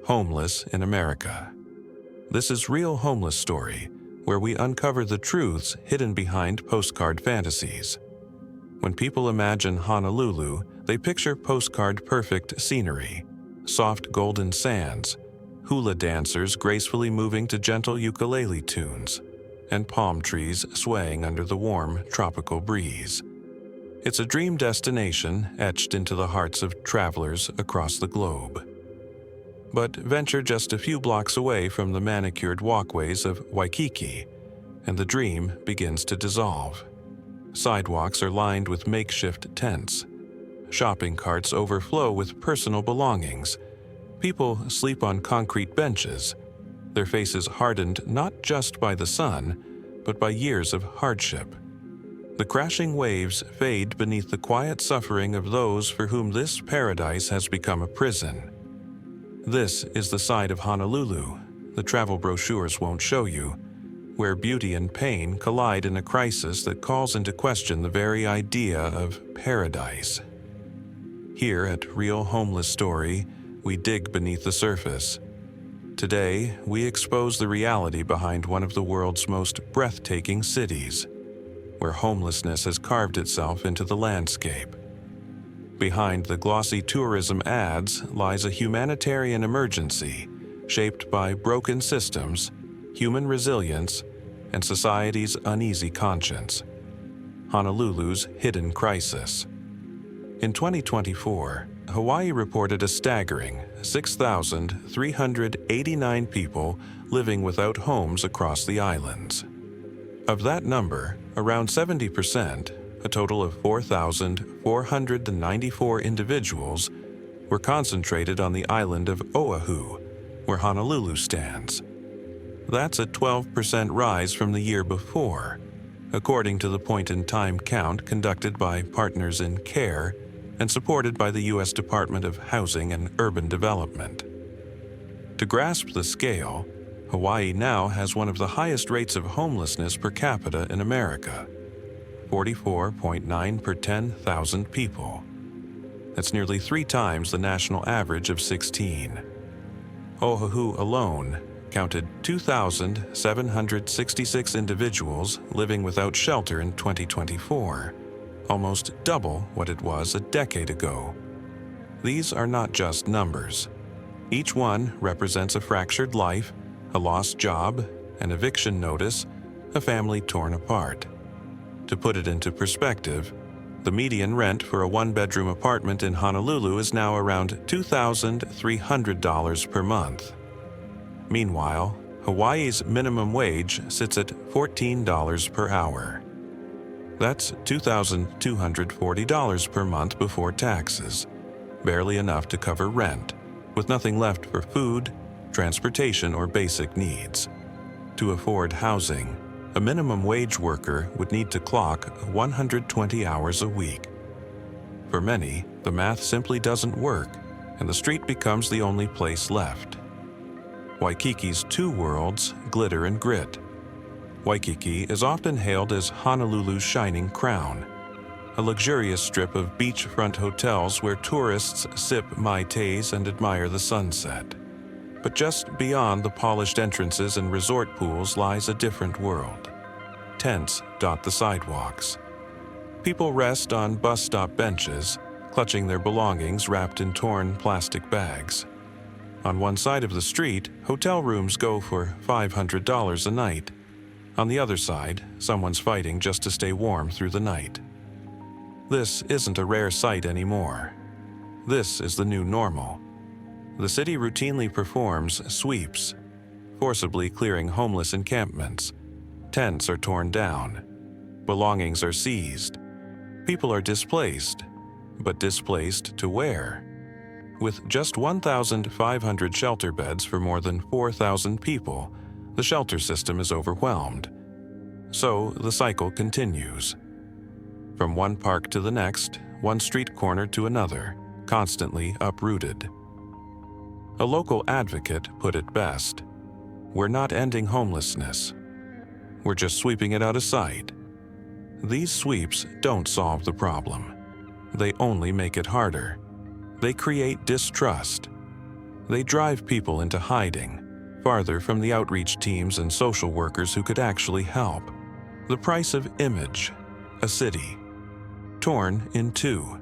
Homeless in America. This is Real Homeless Story, where we uncover the truths hidden behind postcard fantasies. When people imagine Honolulu, they picture postcard-perfect scenery, soft golden sands, hula dancers gracefully moving to gentle ukulele tunes, and palm trees swaying under the warm tropical breeze. It's a dream destination etched into the hearts of travelers across the globe. But venture just a few blocks away from the manicured walkways of Waikiki, and the dream begins to dissolve. Sidewalks are lined with makeshift tents. Shopping carts overflow with personal belongings. People sleep on concrete benches, their faces hardened not just by the sun, but by years of hardship. The crashing waves fade beneath the quiet suffering of those for whom this paradise has become a prison. This is the side of Honolulu the travel brochures won't show you, where beauty and pain collide in a crisis that calls into question the very idea of paradise. Here at Real Homeless Story, we dig beneath the surface. Today, we expose the reality behind one of the world's most breathtaking cities, where homelessness has carved itself into the landscape. Behind the glossy tourism ads lies a humanitarian emergency shaped by broken systems, human resilience, and society's uneasy conscience. Honolulu's hidden crisis. In 2024, Hawaii reported a staggering 6,389 people living without homes across the islands. Of that number, around 70%, a total of 4,494 individuals, were concentrated on the island of Oahu, where Honolulu stands. That's a 12% rise from the year before, according to the point-in-time count conducted by Partners in Care and supported by the U.S. Department of Housing and Urban Development. To grasp the scale, Hawaii now has one of the highest rates of homelessness per capita in America, 44.9 per 10,000 people. That's nearly 3 times the national average of 16. Oahu alone counted 2,766 individuals living without shelter in 2024, almost double what it was a decade ago. These are not just numbers. Each one represents a fractured life, a lost job, an eviction notice, a family torn apart. To put it into perspective, the median rent for a one-bedroom apartment in Honolulu is now around $2,300 per month. Meanwhile, Hawaii's minimum wage sits at $14 per hour. That's $2,240 per month before taxes, barely enough to cover rent, with nothing left for food, transportation, or basic needs. To afford housing, a minimum wage worker would need to clock 120 hours a week. For many, the math simply doesn't work, and the street becomes the only place left. Waikiki's two worlds glitter and grit. Waikiki is often hailed as Honolulu's shining crown, a luxurious strip of beachfront hotels where tourists sip mai tais and admire the sunset. But just beyond the polished entrances and resort pools lies a different world. Tents dot the sidewalks. People rest on bus stop benches, clutching their belongings wrapped in torn plastic bags. On one side of the street, hotel rooms go for $500 a night. On the other side, someone's fighting just to stay warm through the night. This isn't a rare sight anymore. This is the new normal. The city routinely performs sweeps, forcibly clearing homeless encampments. Tents are torn down. Belongings are seized. People are displaced. But displaced to where? With just 1,500 shelter beds for more than 4,000 people, the shelter system is overwhelmed. So the cycle continues. From one park to the next, one street corner to another, constantly uprooted. A local advocate put it best: "We're not ending homelessness. We're just sweeping it out of sight." These sweeps don't solve the problem. They only make it harder. They create distrust. They drive people into hiding, farther from the outreach teams and social workers who could actually help. The price of image, a city, torn in two.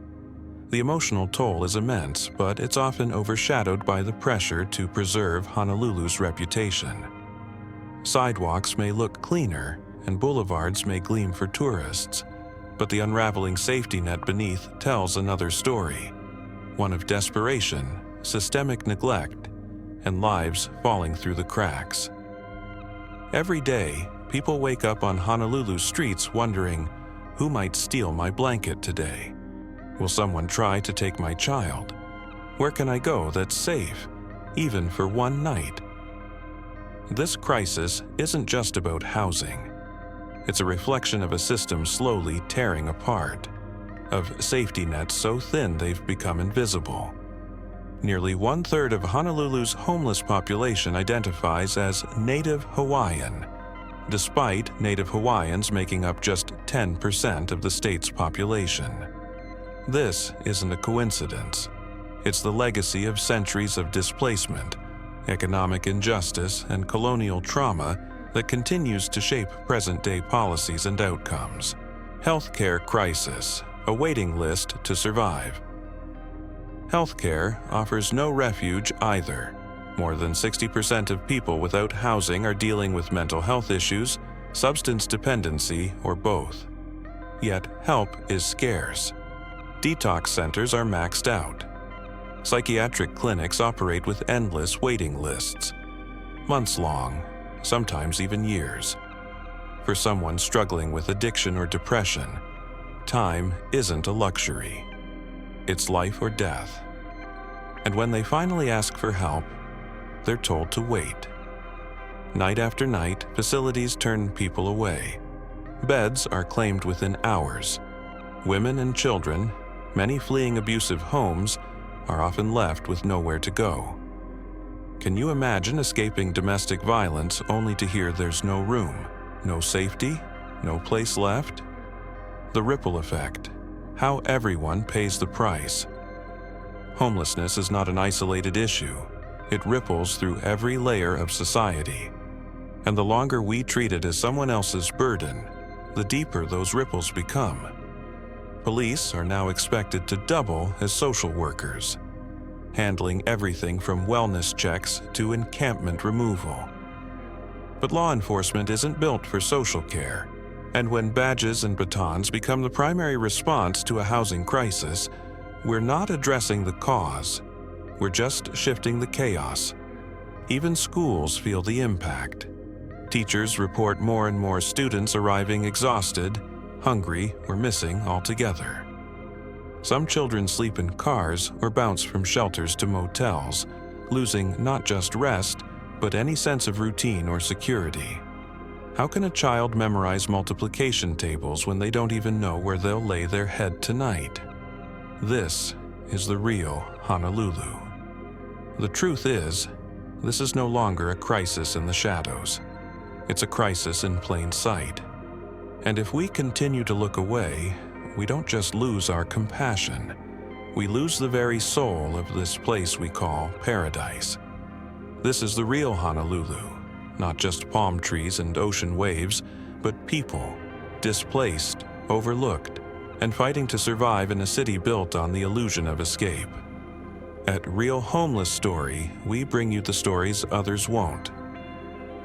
The emotional toll is immense, but it's often overshadowed by the pressure to preserve Honolulu's reputation. Sidewalks may look cleaner, and boulevards may gleam for tourists, but the unraveling safety net beneath tells another story, one of desperation, systemic neglect, and lives falling through the cracks. Every day, people wake up on Honolulu's streets wondering, who might steal my blanket today? Will someone try to take my child? Where can I go that's safe, even for one night? This crisis isn't just about housing. It's a reflection of a system slowly tearing apart, of safety nets so thin they've become invisible. Nearly 1/3 of Honolulu's homeless population identifies as Native Hawaiian, despite Native Hawaiians making up just 10% of the state's population. This isn't a coincidence. It's the legacy of centuries of displacement, economic injustice, and colonial trauma that continues to shape present-day policies and outcomes. Healthcare crisis, a waiting list to survive. Healthcare offers no refuge either. More than 60% of people without housing are dealing with mental health issues, substance dependency, or both. Yet help is scarce. Detox centers are maxed out. Psychiatric clinics operate with endless waiting lists, months long, sometimes even years. For someone struggling with addiction or depression, time isn't a luxury. It's life or death. And when they finally ask for help, they're told to wait. Night after night, facilities turn people away. Beds are claimed within hours. Women and children, many fleeing abusive homes, are often left with nowhere to go. Can you imagine escaping domestic violence only to hear there's no room, no safety, no place left? The ripple effect, how everyone pays the price. Homelessness is not an isolated issue. It ripples through every layer of society. And the longer we treat it as someone else's burden, the deeper those ripples become. Police are now expected to double as social workers, handling everything from wellness checks to encampment removal. But law enforcement isn't built for social care, and when badges and batons become the primary response to a housing crisis, we're not addressing the cause, we're just shifting the chaos. Even schools feel the impact. Teachers report more and more students arriving exhausted, hungry, or missing altogether. Some children sleep in cars or bounce from shelters to motels, losing not just rest, but any sense of routine or security. How can a child memorize multiplication tables when they don't even know where they'll lay their head tonight? This is the real Honolulu. The truth is, this is no longer a crisis in the shadows. It's a crisis in plain sight. And if we continue to look away, we don't just lose our compassion. We lose the very soul of this place we call paradise. This is the real Honolulu, not just palm trees and ocean waves, but people, displaced, overlooked, and fighting to survive in a city built on the illusion of escape. At Real Homeless Story, we bring you the stories others won't.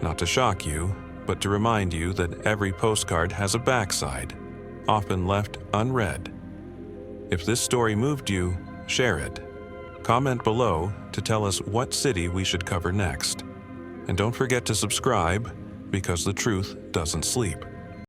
Not to shock you, but to remind you that every postcard has a backside, often left unread. If this story moved you, share it. Comment below to tell us what city we should cover next. And don't forget to subscribe, because the truth doesn't sleep.